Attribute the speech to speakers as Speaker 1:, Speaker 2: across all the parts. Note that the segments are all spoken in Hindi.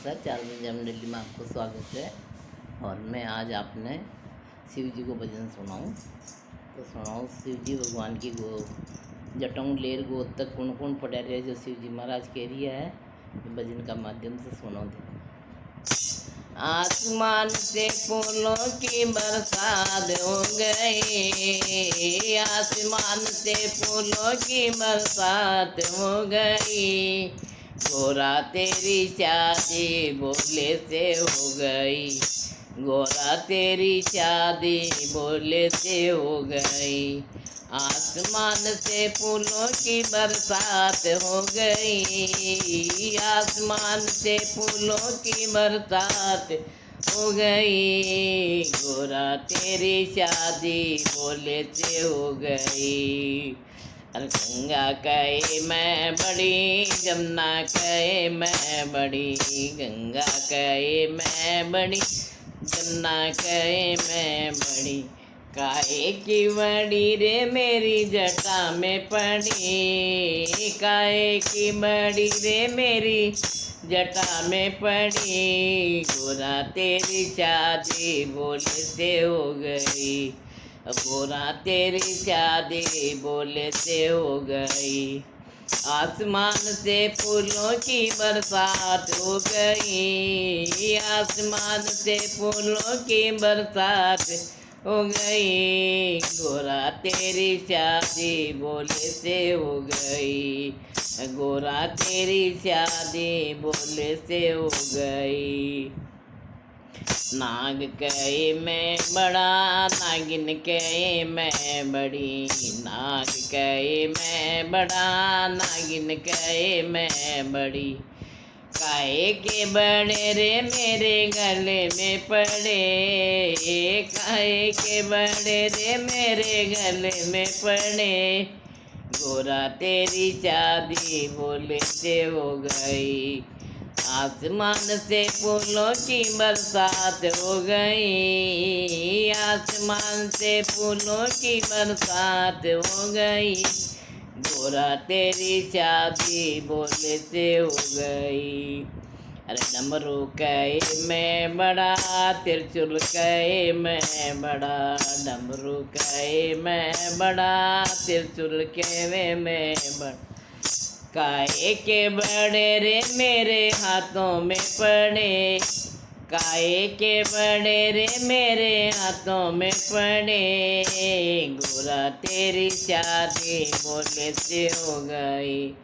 Speaker 1: नमस्कार। चार्ल्स मंडली में आपको स्वागत है। और मैं आज आपने शिव जी को भजन सुनाऊँ तो सुनाऊँ। शिव जी भगवान की गो जटाऊँ लेर गो तक कौन कौन पड़ा रहे, जो शिव जी महाराज कह रही है भजन का माध्यम से सुनाओ। आसमान से फूलों की बरसात हो गई, आसमान से फूलों की बरसात हो गई, गोरा तेरी शादी बोले से हो गई, गोरा तेरी शादी बोले से हो गई। आसमान से फूलों की बरसात हो गई, आसमान से फूलों की बरसात हो गई, गोरा तेरी शादी बोले से हो गई। गंगा कहे मैं बड़ी, जमुना कहे मैं बड़ी, गंगा कहे मैं बड़ी, जमुना कहे मैं बड़ी, काहे की बड़ी रे मेरी जटा में पड़ी, काहे की बड़ी रे मेरी जटा में पड़ी, गोरा तेरी शादी बोले से हो गई, गोरा तेरी शादी बोले से हो गई। आसमान से फूलों की बरसात हो गई, आसमान से फूलों की बरसात हो गई, गोरा तेरी शादी बोले से हो गई, गोरा तेरी शादी बोले से हो गई। नाग कहे मैं बड़ा, नागिन कहे मैं बड़ी, नाग कहे मैं बड़ा, नागिन कहे मैं बड़ी, काहे के बड़े रे मेरे गले में पड़े, काहे के बड़े रे मेरे गले में पड़े, गोरा तेरी शादी बोले से हो गई। आसमान से फूलों की बरसात हो गई, आसमान से फूलों की बरसात हो गई, गोरा तेरी शादी बोले से हो गई। अरे डमरू कहे मैं बड़ा, त्रिशूल कहे मैं बड़ा, डमरू कहे मैं बड़ा, त्रिशूल कहे मैं बड़ा, काहे के बड़े रे मेरे हाथों में पड़े, काहे के बड़े रे मेरे हाथों में पड़े, गोरा तेरी शादी बोले से हो गई।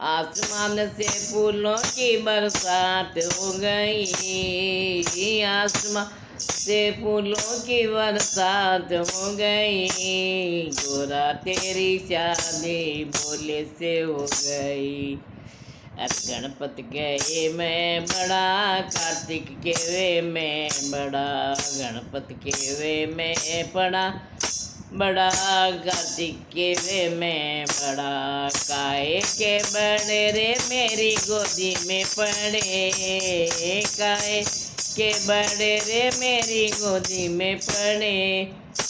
Speaker 1: आसमान से फूलों की बरसात हो गई, आसमान से फूलों की बरसात हो गई, गोरा तेरी शादी बोले से हो गई। गणपति कहे मैं बड़ा, कार्तिक के वे मैं बड़ा, गणपति के वे मैं बड़ा, बड़ा कार्तिक के वे मैं बड़ा, काहे के बड़े रे मेरी गोदी में पड़े, काहे के बड़े रे मेरी गोदी में पड़े,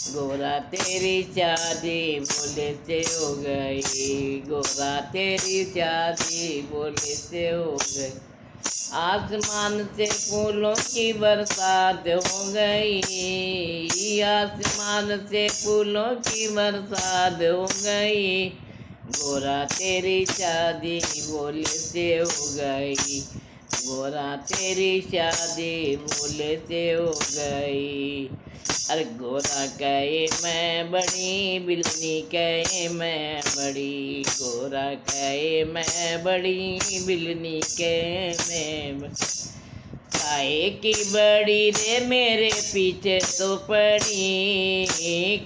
Speaker 1: गोरा तेरी शादी बोले से हो गई, गोरा तेरी शादी बोले से हो गई। आसमान से फूलों की बरसात हो गई, आसमान से फूलों की बरसात हो गई, गोरा तेरी शादी बोले से हो गई, गोरा तेरी शादी बोले से हो गई। अरे गोरा कहे मैं बड़ी, बिल्ली कहे मैं बड़ी, गोरा कहे मैं बड़ी, बिल्ली कहे मैं बड़ी, काहे की बड़ी रे मेरे पीछे तो पड़ी,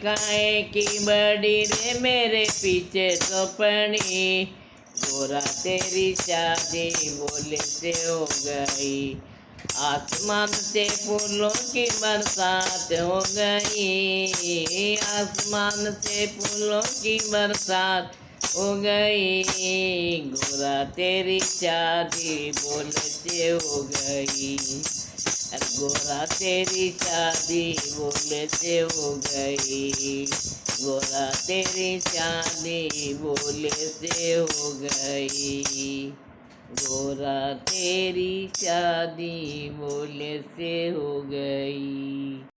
Speaker 1: काहे की बड़ी रे मेरे पीछे तो पड़ी, गोरा तेरी शादी बोले से हो गई। आसमान से फूलों की बरसात हो गई, आसमान से फूलों की बरसात हो गई, गोरा तेरी शादी बोले से हो गई, गोरा तेरी शादी बोले से हो गई, गोरा तेरी शादी बोले से हो गई। गोरा तेरी शादी बोले से हो गई।